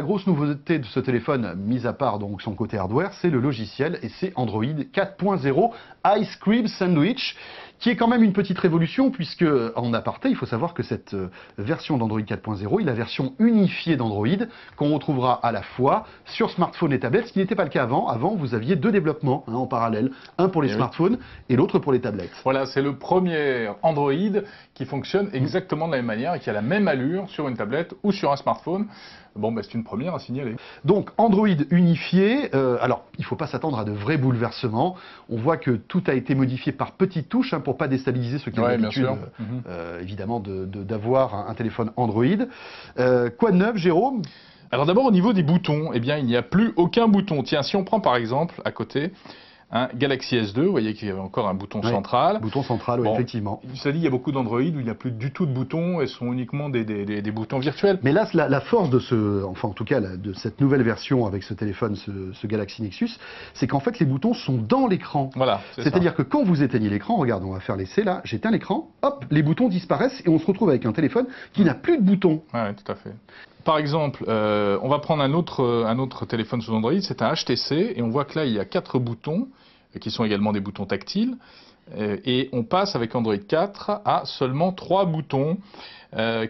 grosse nouveauté de ce téléphone, mis à part donc son côté hardware, c'est le logiciel et c'est Android 4.0 Ice Cream Sandwich, qui est quand même une petite révolution puisque, en aparté, il faut savoir que cette version d'Android 4.0 est la version unifiée d'Android qu'on retrouvera à la fois sur smartphone et tablette, ce qui n'était pas le cas avant. Avant, vous aviez deux développements en parallèle, un pour les smartphones et l'autre pour les tablettes. Voilà, c'est le premier Android qui fonctionne exactement de la même manière et qui a la même allure sur une tablette ou sur un smartphone. Bon, bah, c'est une première à signaler. Donc, Android unifié, alors, il ne faut pas s'attendre à de vrais bouleversements. On voit que tout a été modifié par petites touches pour ne pas déstabiliser ceux qui ont l'habitude, évidemment, d'avoir un téléphone Android. Quoi de neuf, Jérôme? Alors d'abord, au niveau des boutons, eh bien, il n'y a plus aucun bouton. Tiens, si on prend par exemple, à côté, un Galaxy S2, vous voyez qu'il y a encore un bouton central. Bouton central, oui, effectivement. Ça dit, il y a beaucoup d'Android où il n'y a plus du tout de boutons et ce sont uniquement des boutons virtuels. Mais là, la force de enfin en tout cas, de cette nouvelle version avec ce téléphone, ce Galaxy Nexus, c'est qu'en fait, les boutons sont dans l'écran. Voilà. C'est-à-dire que quand vous éteignez l'écran, regarde, on va faire l'essai là, j'éteins l'écran, hop, les boutons disparaissent et on se retrouve avec un téléphone qui n'a plus de boutons. Oui, tout à fait. Par exemple, on va prendre un autre téléphone sous Android, c'est un HTC, et on voit que là, il y a 4 boutons, qui sont également des boutons tactiles, et on passe avec Android 4 à seulement 3 boutons,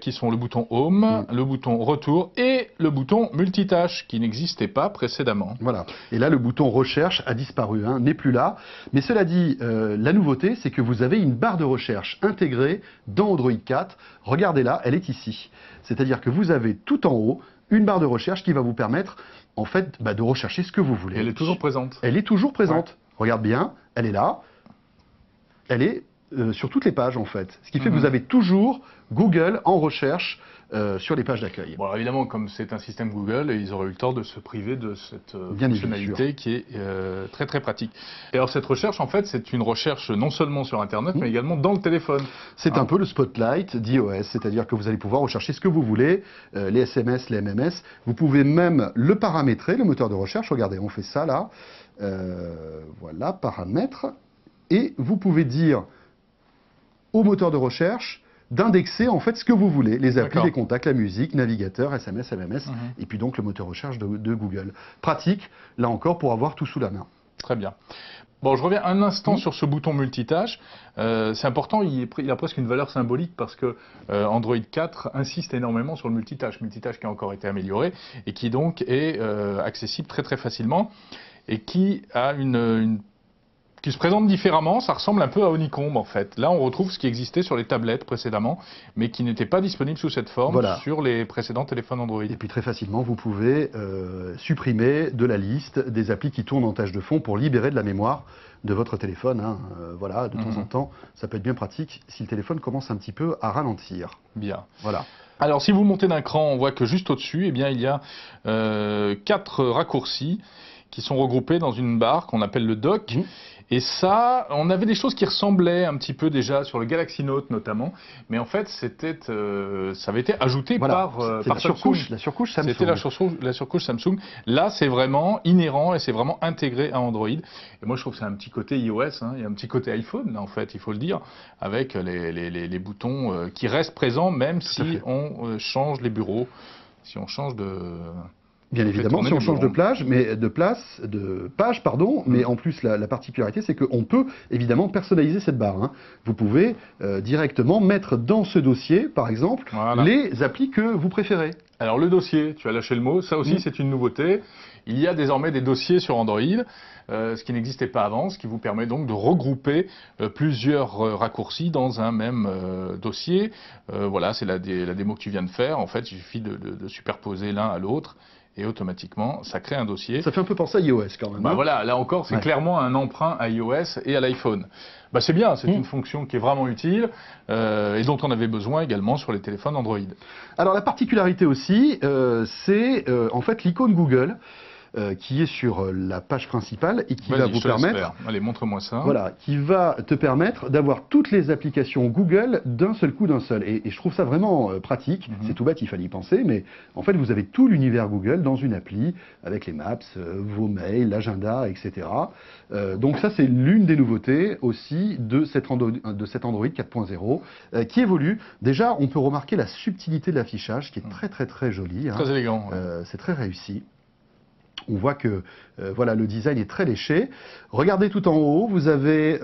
qui sont le bouton Home, le bouton Retour et le bouton Multitâche, qui n'existait pas précédemment. Voilà, et là, le bouton Recherche a disparu, n'est plus là. Mais cela dit, la nouveauté, c'est que vous avez une barre de recherche intégrée dans Android 4. Regardez là, elle est ici. C'est-à-dire que vous avez tout en haut une barre de recherche qui va vous permettre, en fait, de rechercher ce que vous voulez. Et elle est toujours présente. Elle est toujours présente. Ouais. Regarde bien, elle est là. Elle est sur toutes les pages, en fait. Ce qui fait que vous avez toujours Google en recherche sur les pages d'accueil. Bon, alors évidemment, comme c'est un système Google, ils auraient eu le tort de se priver de cette fonctionnalité qui est très très pratique. Et alors cette recherche, en fait, c'est une recherche non seulement sur Internet, mais également dans le téléphone. C'est un peu le Spotlight d'iOS, c'est-à-dire que vous allez pouvoir rechercher ce que vous voulez, les SMS, les MMS. Vous pouvez même le paramétrer, le moteur de recherche. Regardez, on fait ça là. Voilà, paramètres. Et vous pouvez dire au moteur de recherche d'indexer en fait ce que vous voulez, les applis, les contacts, la musique, navigateur, SMS, MMS, et puis donc le moteur de recherche de Google. Pratique, là encore, pour avoir tout sous la main. Très bien. Bon, je reviens un instant sur ce bouton multitâche. C'est important, il a presque une valeur symbolique parce que Android 4 insiste énormément sur le multitâche qui a encore été amélioré et qui donc est accessible très très facilement et qui a qui se présente différemment, ça ressemble un peu à Honeycomb en fait. Là on retrouve ce qui existait sur les tablettes précédemment, mais qui n'était pas disponible sous cette forme sur les précédents téléphones Android. Et puis très facilement vous pouvez supprimer de la liste des applis qui tournent en tâche de fond pour libérer de la mémoire de votre téléphone. Voilà, de temps en temps, ça peut être bien pratique si le téléphone commence un petit peu à ralentir. Bien. Voilà. Alors si vous montez d'un cran, on voit que juste au-dessus, eh bien, il y a 4 raccourcis qui sont regroupés dans une barre qu'on appelle le dock. Et ça, on avait des choses qui ressemblaient un petit peu déjà sur le Galaxy Note notamment, mais en fait, ça avait été ajouté par la surcouche Samsung. C'était la surcouche Samsung. Là, c'est vraiment inhérent et c'est vraiment intégré à Android. Et moi, je trouve que c'est un petit côté iOS, il y a un petit côté iPhone, en fait, il faut le dire, avec les boutons qui restent présents même si on change les bureaux, si on change de... Bien évidemment, si on change de page, mais en plus la particularité c'est qu'on peut évidemment personnaliser cette barre. Vous pouvez directement mettre dans ce dossier, par exemple, les applis que vous préférez. Alors le dossier, tu as lâché le mot, ça aussi c'est une nouveauté. Il y a désormais des dossiers sur Android, ce qui n'existait pas avant, ce qui vous permet donc de regrouper plusieurs raccourcis dans un même dossier. Voilà, c'est la démo que tu viens de faire. En fait, il suffit de superposer l'un à l'autre. Et automatiquement, ça crée un dossier. Ça fait un peu penser à iOS quand même. Voilà, là encore, c'est clairement un emprunt à iOS et à l'iPhone. C'est bien, c'est une fonction qui est vraiment utile et dont on avait besoin également sur les téléphones Android. Alors la particularité aussi, c'est en fait l'icône Google. qui est sur la page principale et qui va Vas-y, vous je te laisse permettre, faire. Allez, montre-moi ça. voilà, qui va te permettre d'avoir toutes les applications Google d'un seul coup, d'un seul. Et je trouve ça vraiment pratique. C'est tout bête, il fallait y penser, mais en fait, vous avez tout l'univers Google dans une appli avec les maps, vos mails, l'agenda, etc. Donc ça, c'est l'une des nouveautés aussi de cet Android 4.0 qui évolue. Déjà, on peut remarquer la subtilité de l'affichage qui est très très très jolie. Très élégant. C'est très réussi. On voit que voilà, le design est très léché. Regardez tout en haut, vous avez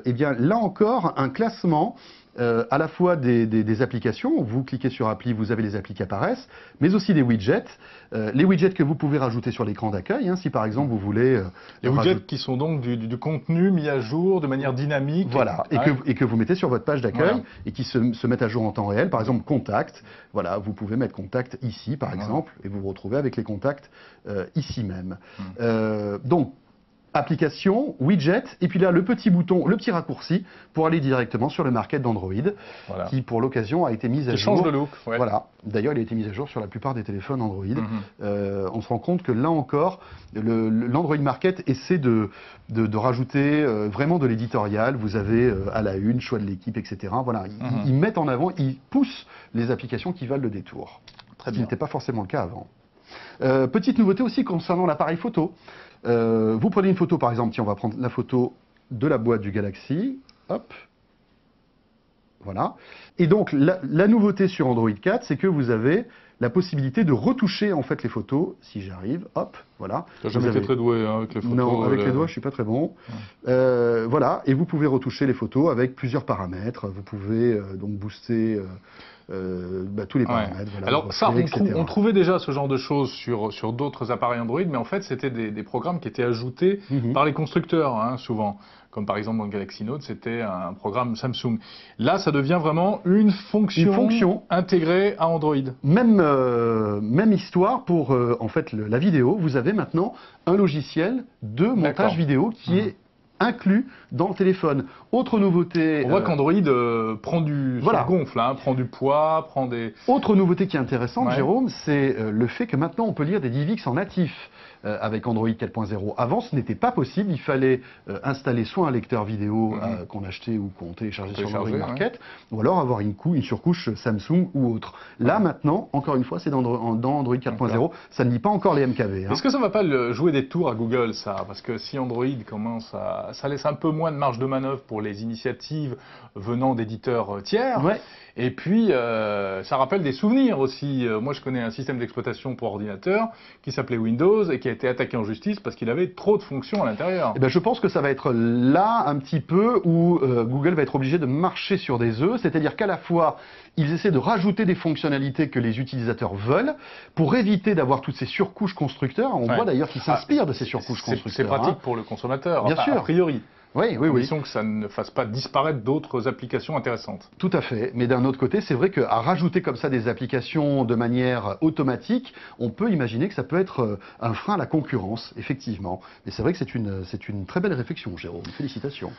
eh bien, là encore un classement à la fois des applications. Vous cliquez sur appli, vous avez les applis qui apparaissent, mais aussi des widgets. Les widgets que vous pouvez rajouter sur l'écran d'accueil, hein, si par exemple vous voulez... les widgets qui sont donc du contenu mis à jour de manière dynamique. Voilà, et que vous mettez sur votre page d'accueil et qui se mettent à jour en temps réel. Par exemple, contact. Voilà, vous pouvez mettre contact ici, par exemple, et vous vous retrouvez avec les contacts ici même. Donc, application, widget, et puis là le petit bouton, le petit raccourci pour aller directement sur le market d'Android, qui pour l'occasion a été mis à jour. Change de look. Ouais. Voilà. D'ailleurs, il a été mis à jour sur la plupart des téléphones Android. On se rend compte que là encore, l'Android Market essaie de rajouter vraiment de l'éditorial. Vous avez à la une, choix de l'équipe, etc. Voilà. Ils mettent en avant, ils poussent les applications qui valent le détour. Ce qui n'était pas forcément le cas avant. Petite nouveauté aussi concernant l'appareil photo. Vous prenez une photo, par exemple, tiens, on va prendre la photo de la boîte du Galaxy. Hop. Voilà. Et donc, la nouveauté sur Android 4, c'est que vous avez la possibilité de retoucher en fait les photos, si j'arrive, hop, voilà. Tu n'as jamais été très doué hein, avec les photos. Non, avec les doigts, je suis pas très bon. Voilà, et vous pouvez retoucher les photos avec plusieurs paramètres. Vous pouvez donc booster tous les paramètres. Voilà, alors ça, on trouvait déjà ce genre de choses sur d'autres appareils Android, mais en fait, c'était des programmes qui étaient ajoutés par les constructeurs, hein, souvent. Comme par exemple dans le Galaxy Note, c'était un programme Samsung. Là, ça devient vraiment une fonction intégrée à Android. Même histoire pour en fait la vidéo. Vous avez maintenant un logiciel de montage vidéo qui est inclus dans le téléphone. Autre nouveauté... On voit qu'Android prend du gonfle, hein, prend du poids, prend des... Autre nouveauté qui est intéressante, Jérôme, c'est le fait que maintenant on peut lire des DivX en natif avec Android 4.0. Avant, ce n'était pas possible. Il fallait installer soit un lecteur vidéo qu'on achetait ou qu'on téléchargeait sur Android Market, ou alors avoir une surcouche Samsung ou autre. Là, maintenant, encore une fois, c'est dans Android 4.0. Ça ne lit pas encore les MKV. Hein. Est-ce que ça ne va pas jouer des tours à Google, ça? Parce que si Android commence à... Ça laisse un peu moins de marge de manœuvre pour les initiatives venant d'éditeurs tiers. Et puis, ça rappelle des souvenirs aussi. Moi, je connais un système d'exploitation pour ordinateur qui s'appelait Windows et qui a été attaqué en justice parce qu'il avait trop de fonctions à l'intérieur. Eh ben, je pense que ça va être là un petit peu où Google va être obligé de marcher sur des œufs, c'est-à-dire qu'à la fois, ils essaient de rajouter des fonctionnalités que les utilisateurs veulent pour éviter d'avoir toutes ces surcouches constructeurs. On voit d'ailleurs qu'ils s'inspirent de ces surcouches constructeurs. C'est pratique pour le consommateur, bien sûr. A priori. Oui. Condition que ça ne fasse pas disparaître d'autres applications intéressantes. Tout à fait. Mais d'un autre côté, c'est vrai qu'à rajouter comme ça des applications de manière automatique, on peut imaginer que ça peut être un frein à la concurrence, effectivement. Mais c'est vrai que c'est une très belle réflexion, Jérôme. Félicitations.